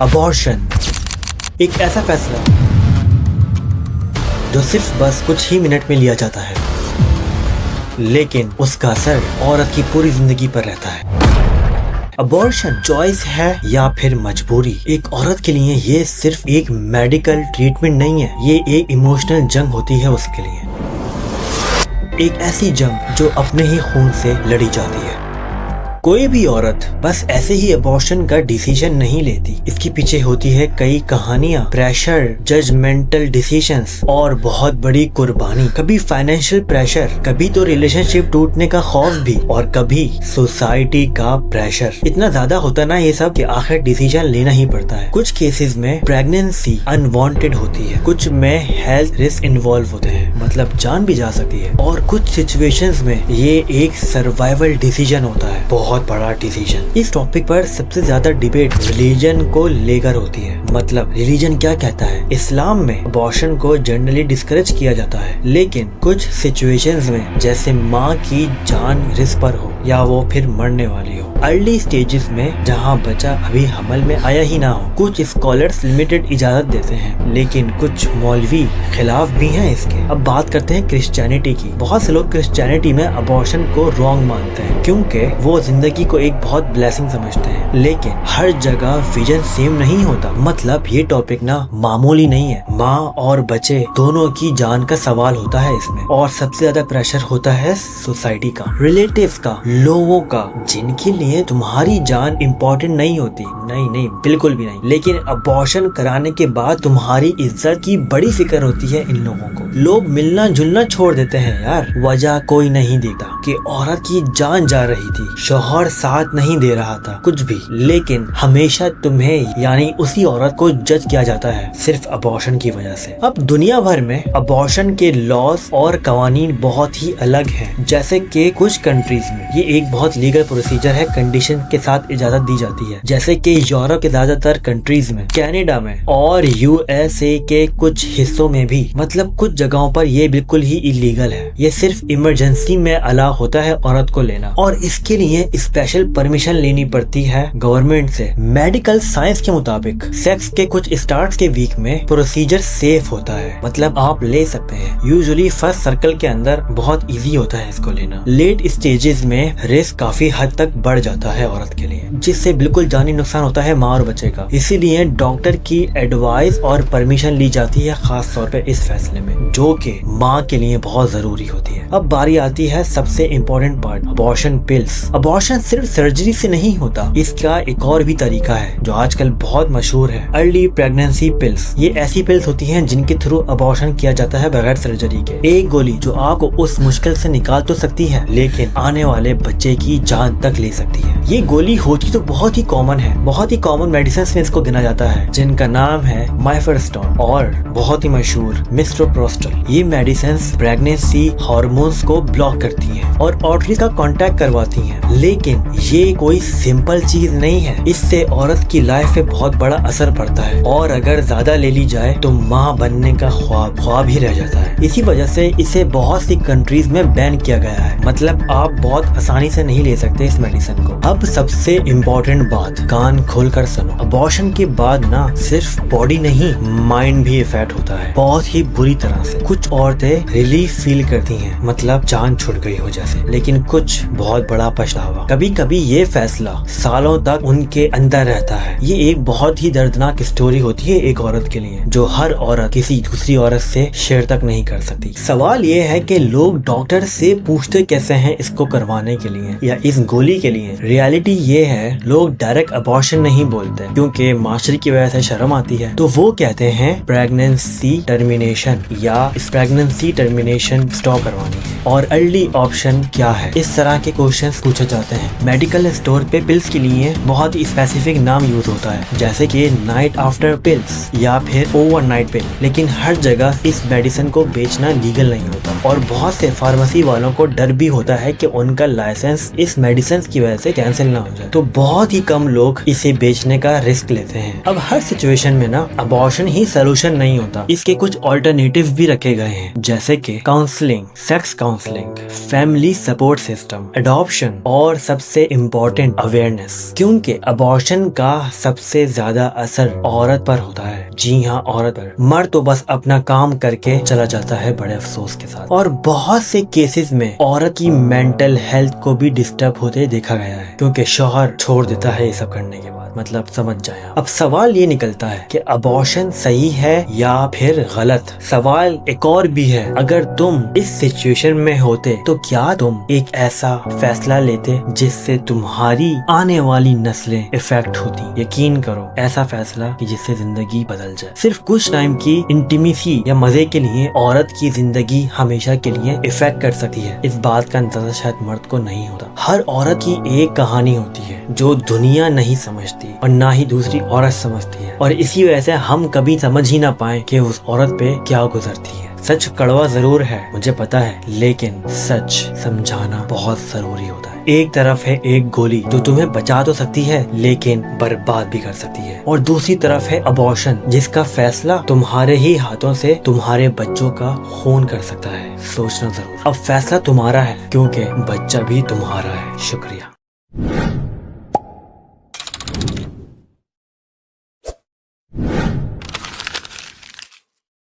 Abortion एक ऐसा फैसला जो सिर्फ बस कुछ ही मिनट में लिया जाता है, लेकिन उसका असर औरत की पूरी जिंदगी पर रहता है। अबॉर्शन चॉइस है या फिर मजबूरी? एक औरत के लिए ये सिर्फ एक मेडिकल ट्रीटमेंट नहीं है, ये एक इमोशनल जंग होती है उसके लिए। एक ऐसी जंग जो अपने ही खून से लड़ी जाती है। कोई भी औरत बस ऐसे ही अबॉर्शन का डिसीजन नहीं लेती, इसके पीछे होती है कई कहानियां, प्रेशर, जजमेंटल डिसीजंस और बहुत बड़ी कुर्बानी। कभी फाइनेंशियल प्रेशर, कभी तो रिलेशनशिप टूटने का खौफ भी, और कभी सोसाइटी का प्रेशर। इतना ज्यादा होता ना ये सब कि आखिर डिसीजन लेना ही पड़ता है। कुछ केसेस में प्रेगनेंसी अनवांटेड होती है, कुछ में हेल्थ रिस्क इन्वॉल्व होते हैं, मतलब जान भी जा सकती है, और कुछ सिचुएशंस में ये एक सर्वाइवल डिसीजन होता है, बहुत बड़ा डिसीजन। इस टॉपिक पर सबसे ज्यादा डिबेट रिलीजन को लेकर होती है। मतलब रिलीजन क्या कहता है? इस्लाम में अबॉर्शन को जनरली डिस्करेज किया जाता है, लेकिन कुछ सिचुएशंस में, जैसे माँ की जान रिस्क पर हो या वो फिर मरने वाली हो, अर्ली स्टेजेस में जहाँ बच्चा अभी हमल में आया ही ना हो, कुछ स्कॉलर्स लिमिटेड इजाजत देते हैं, लेकिन कुछ मौलवी खिलाफ भी हैं इसके। अब बात करते हैं क्रिश्चियनिटी की। बहुत से लोग क्रिश्चियनिटी में अबॉर्शन को रॉन्ग मानते हैं, क्योंकि वो जिंदगी को एक बहुत ब्लेसिंग समझते हैं, लेकिन हर जगह विजन सेम नहीं होता। मतलब ये टॉपिक ना मामूली नहीं है, माँ और बच्चे दोनों की जान का सवाल होता है इसमें, और सबसे ज्यादा प्रेशर होता है सोसाइटी का, रिलेटिव्स का, लोगों का, जिनके लिए तुम्हारी जान इम्पोर्टेंट नहीं होती। नहीं, बिल्कुल भी नहीं, लेकिन अबॉर्शन कराने के बाद तुम्हारी इज्जत की बड़ी फिक्र होती है इन लोगों को। लोग मिलना जुलना छोड़ देते हैं यार, वजह कोई नहीं देता कि औरत की जान जा रही थी, शौहर साथ नहीं दे रहा था, कुछ भी, लेकिन हमेशा तुम्हें यानी उसी औरत को जज किया जाता है सिर्फ अबॉर्शन की वजह से। अब दुनिया भर में अबॉर्शन के लॉज और कवानीन बहुत ही अलग हैं। जैसे कि कुछ कंट्रीज में ये एक बहुत लीगल प्रोसीजर है, कंडीशन के साथ इजाजत दी जाती है, जैसे कि यूरोप के ज्यादातर कंट्रीज में, कनाडा में और यूएसए के कुछ हिस्सों में भी। मतलब कुछ जगहों पर ये बिल्कुल ही इलीगल है, ये सिर्फ इमरजेंसी में अलाउ होता है औरत को लेना, और इसके लिए स्पेशल परमिशन लेनी पड़ती है गवर्नमेंट से। मेडिकल साइंस के मुताबिक सेक्स के कुछ स्टार्ट के वीक में प्रोसीजर सेफ होता है, मतलब आप ले सकते हैं। यूजुअली फर्स्ट सर्कल के अंदर बहुत इजी होता है इसको लेना। लेट स्टेजेस में रिस्क काफी हद तक बढ़ जाता है औरत के लिए, जिससे बिल्कुल जानी नुकसान होता है माँ और बच्चे का। इसीलिए डॉक्टर की एडवाइस और परमिशन ली जाती है, खास तौर पे इस फैसले में, जो कि माँ के लिए बहुत जरूरी होती है। अब बारी आती है सबसे important part, abortion pills. Abortion सिर्फ सर्जरी से नहीं होता, इसका एक और भी तरीका है जो आजकल बहुत मशहूर है, अर्ली प्रेगनेंसी पिल्स। ये ऐसी पिल्स होती हैं जिनके थ्रू अबॉर्शन किया जाता है बगैर सर्जरी के। एक गोली जो आपको उस मुश्किल से निकाल तो सकती है, लेकिन आने वाले बच्चे की जान तक ले सकती है। ये गोली होती तो बहुत ही कॉमन है, बहुत ही कॉमन मेडिसिन में इसको गिना जाता है, जिनका नाम है माइफेस्टोन और बहुत ही मशहूर मिस्टोप्रोस्टल। ये मेडिसिन प्रेगनेंसी हार्मोन्स को ब्लॉक करती हैं और आर्टरीज का कांटेक्ट करवाती हैं, लेकिन ये कोई सिंपल चीज नहीं है। इससे औरत की लाइफ पे बहुत बड़ा असर पड़ता है, और अगर ज्यादा ले ली जाए तो माँ बनने का ख्वाब ही रह जाता है। इसी वजह से इसे बहुत सी कंट्रीज में बैन किया गया है, मतलब आप बहुत आसानी से नहीं ले सकते इस मेडिसिन को। अब सबसे इम्पोर्टेंट बात, कान खोलकर सुनो। अबॉर्शन के बाद ना सिर्फ बॉडी नहीं, माइंड भी इफेक्ट होता है, बहुत ही बुरी तरह से। कुछ औरतें रिलीफ फील करती हैं, मतलब जान छूट गई हो जैसे, लेकिन कुछ बहुत बड़ा पछतावा। कभी कभी ये फैसला सालों तक उनके अंदर रहता है। ये एक बहुत ही दर्दनाक स्टोरी होती है एक औरत के लिए, जो हर औरत किसी दूसरी औरत से शेयर तक नहीं कर सकती। सवाल ये है कि लोग डॉक्टर से पूछते कैसे हैं इसको करवाने के लिए या इस गोली के लिए। रियलिटी ये है, लोग डायरेक्ट अबॉर्शन नहीं बोलते, क्योंकि माशरे की वजह से शर्म आती है, तो वो कहते हैं प्रेगनेंसी टर्मिनेशन या इस प्रेगनेंसी टर्मिनेशन स्टॉप करवानी है। और अर्ली ऑप्शन क्या है, इस तरह के क्वेश्चंस पूछे जाते हैं। मेडिकल स्टोर पे पिल्स के लिए बहुत ही स्पेसिफिक नाम यूज होता है, जैसे कि नाइट आफ्टर पिल्स या फिर ओवरनाइट पिल, लेकिन हर जगह इस मेडिसिन को बेचना लीगल नहीं होता, और बहुत से फार्मेसी वालों को डर भी होता है कि उनका लाइसेंस इस मेडिसिन की वजह से कैंसिल ना हो जाए। तो बहुत ही कम लोग इसे बेचने का रिस्क लेते हैं। अब हर सिचुएशन में ना अबॉर्शन ही सोल्यूशन नहीं होता, इसके कुछ ऑल्टरनेटिव भी रखे गए हैं, जैसे कि counselling, sex counselling, family support system, adoption और सबसे इम्पोर्टेंट अवेयरनेस, क्योंकि अबॉर्शन का सबसे ज्यादा असर औरत पर होता है। जी हाँ, औरत पर। मर्द तो बस अपना काम करके चला जाता है बड़े अफसोस के साथ। और बहुत से केसेस में औरत की मेंटल हेल्थ को भी डिस्टर्ब होते देखा गया है, क्योंकि शौहर छोड़ देता है ये सब करने के बाद। मतलब समझ जाए आप। अब सवाल ये निकलता है कि अबॉर्शन सही है या फिर गलत। सवाल एक और भी है, अगर तुम इस सिचुएशन में होते तो क्या तुम एक ऐसा फैसला लेते जिससे तुम्हारी आने वाली नस्लें इफेक्ट होती? यकीन करो, ऐसा फैसला कि जिससे जिंदगी बदल जाए। सिर्फ कुछ टाइम की इंटीमेसी या मजे के लिए औरत की जिंदगी हमेशा के लिए इफेक्ट कर सकती है। इस बात का अंदाजा शायद मर्द को नहीं होता। हर औरत की एक कहानी होती है जो दुनिया नहीं समझती और ना ही दूसरी औरत समझती है, और इसी वजह से हम कभी समझ ही ना पाए कि उस औरत पे क्या गुजरती है। सच कड़वा जरूर है, मुझे पता है, लेकिन सच समझाना बहुत जरूरी होता है। एक तरफ है एक गोली जो तुम्हें बचा तो सकती है लेकिन बर्बाद भी कर सकती है, और दूसरी तरफ है अबॉर्शन जिसका फैसला तुम्हारे ही हाथों से तुम्हारे बच्चों का खून कर सकता है। सोचना जरूर। अब फैसला तुम्हारा है, क्योंकि बच्चा भी तुम्हारा है। शुक्रिया।